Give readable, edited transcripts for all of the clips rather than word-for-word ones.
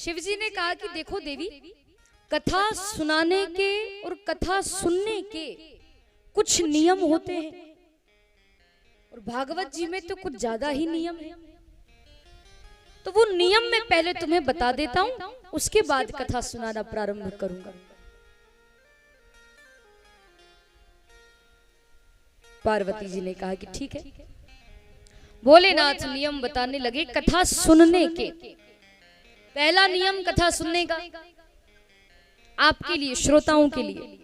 शिव जी ने कहा कि देखो देवी, कथा सुनाने के और कथा सुनने के कुछ नियम होते हैं और भागवत जी में तो कुछ ज्यादा ही नियम है। तो वो नियम मैं पहले तुम्हें बता देता हूं, उसके बाद कथा सुनाना प्रारंभ करूंगा। पार्वती जी ने कहा कि ठीक है। भोलेनाथ नियम बताने लगे कथा सुनने के। पहला नियम कथा सुनने का आपके लिए, श्रोताओं के लिए।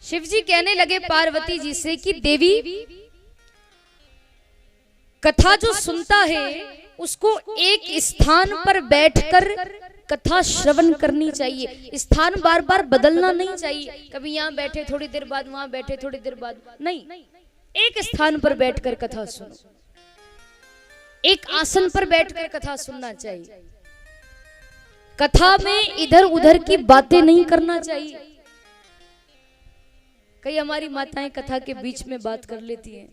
शिव जी कहने लगे पार्वती जी से कि देवी, कथा जो सुनता है उसको एक स्थान पर बैठकर कथा श्रवण करनी चाहिए। स्थान बार बार बदलना नहीं चाहिए, कभी यहाँ बैठे थोड़ी देर बाद वहां बैठे थोड़ी देर बाद, नहीं, एक स्थान पर बैठकर कथा सुनो। एक आसन पर बैठकर कथा सुनना चाहिए। कथा में इधर उधर की बातें नहीं करना चाहिए। कई हमारी माताएं कथा के बीच में बात कर लेती हैं,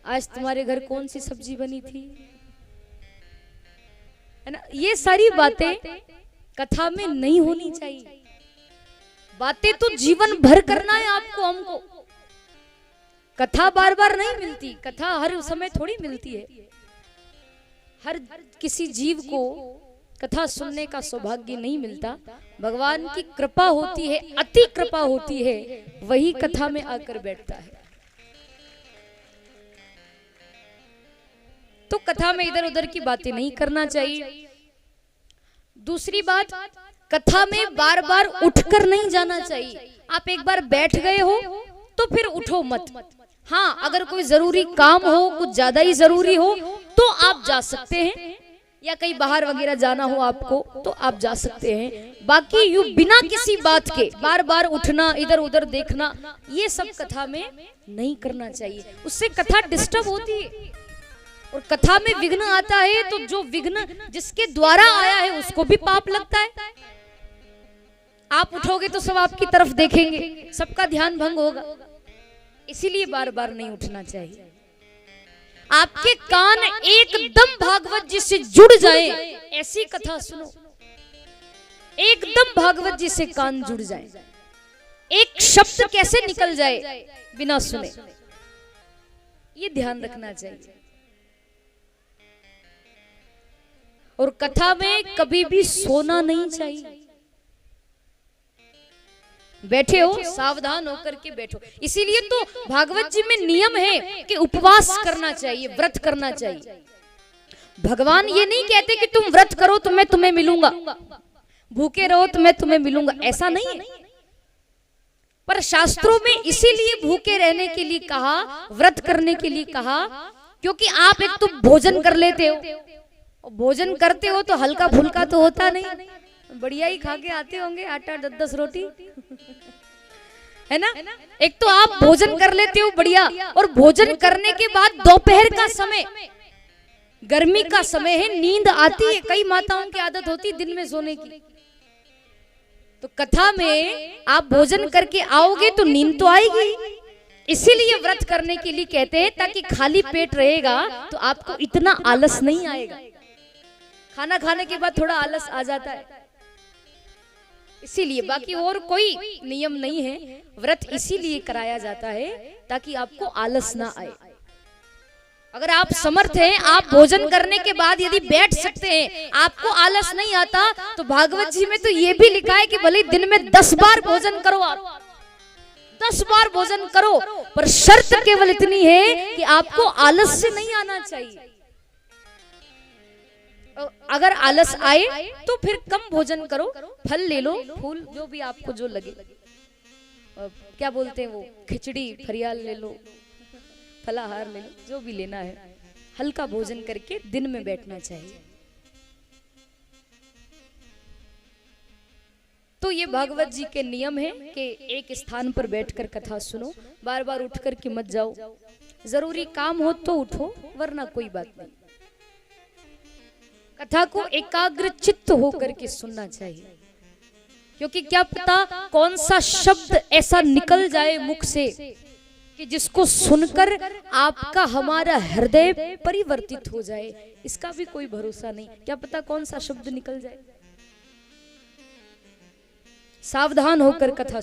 आज तुम्हारे घर कौन सी सब्जी बनी थी, है ना। ये सारी बातें कथा में नहीं होनी चाहिए। बातें तो जीवन भर करना है आपको, हमको। कथा बार बार नहीं मिलती, कथा हर समय थोड़ी मिलती है। हर किसी जीव को कथा सुनने का सौभाग्य नहीं मिलता। भगवान की कृपा होती है, अति कृपा होती है, वही कथा में आकर बैठता है। तो कथा में इधर उधर की बातें नहीं करना चाहिए। दूसरी बात, कथा में बार बार उठकर नहीं जाना चाहिए। आप एक बार बैठ गए हो तो फिर उठो मत। हाँ, अगर कोई जरूरी काम हो, कुछ ज्यादा ही जरूरी हो तो आप जा सकते हैं, या कहीं बाहर वगैरह जाना हो आपको तो आप जा सकते हैं। बाकी यू बिना किसी बात के बार बार उठना, इधर उधर देखना, ये सब कथा में नहीं करना चाहिए। उससे कथा डिस्टर्ब होती है और कथा में विघ्न आता है, तो जो विघ्न जिसके द्वारा आया है उसको भी पाप लगता है। आप उठोगे तो सब आपकी तरफ देखेंगे, सबका ध्यान भंग होगा। इसीलिए बार बार नहीं उठना चाहिए। आपके कान एकदम भागवत जी से जुड़ जाए, ऐसी कथा सुनो। एकदम भागवत जी से कान जुड़ जाए, एक शब्द कैसे निकल जाए बिना सुने, ये ध्यान रखना चाहिए। और कथा में कभी भी सोना नहीं चाहिए। बैठे हो सावधान होकर के बैठो। इसीलिए तो भागवत जी में नियम है कि उपवास करना चाहिए, व्रत करना चाहिए। भगवान ये नहीं कहते कि तुम व्रत करो तो मैं तुम्हें मिलूंगा, भूखे रहो तो मैं तुम्हें मिलूंगा, ऐसा नहीं है। पर शास्त्रों में इसीलिए भूखे रहने के लिए कहा, व्रत करने के लिए कहा, क्योंकि आप एक तो भोजन कर लेते हो, भोजन करते हो तो हल्का फुल्का तो होता नहीं, बढ़िया ही खा के आते होंगे, 8-10 रोटी, है ना। एक तो आप भोजन कर लेते हो बढ़िया, और भोजन करने के बाद दोपहर का समय, गर्मी का समय है, नींद आती है। कई माताओं की आदत होती है दिन में सोने की। तो कथा में आप भोजन करके आओगे तो नींद तो आएगी। इसीलिए व्रत करने के लिए कहते हैं, ताकि खाली पेट रहेगा तो आपको इतना आलस नहीं आएगा। खाना खाने के बाद थोड़ा आलस आ जाता है, इसीलिए। बाकी और कोई नियम नहीं है। व्रत इसीलिए कराया जाता है ताकि आपको आलस ना आए। अगर आप समर्थ हैं, आप भोजन करने के बाद यदि बैठ सकते हैं, आपको आलस नहीं आता, तो भागवत जी में तो ये भी लिखा है कि भले दिन में 10 बार भोजन करो, आप 10 बार भोजन करो, पर शर्त केवल इतनी है कि आपको आलस से नहीं आना चाहिए। अगर आलस आए तो फिर कम भोजन करो, फल ले लो, फूल जो भी आपको जो लगे, क्या बोलते हैं वो, खिचड़ी फरियाल ले लो, फलाहार ले लो, जो भी लेना है, हल्का भोजन करके दिन में बैठना चाहिए। तो ये भागवत जी के नियम है कि एक स्थान पर बैठकर कथा सुनो, बार बार उठ कर के मत जाओ। जरूरी काम हो तो उठो, वरना कोई बात नहीं। कथा को एकाग्र चित्त होकर के सुनना चाहिए, क्योंकि क्या पता कौन सा शब्द ऐसा निकल जाए मुख से कि जिसको सुनकर आपका हमारा हृदय परिवर्तित हो जाए, इसका भी कोई भरोसा नहीं, क्या पता कौन सा शब्द निकल जाए। सावधान होकर कथा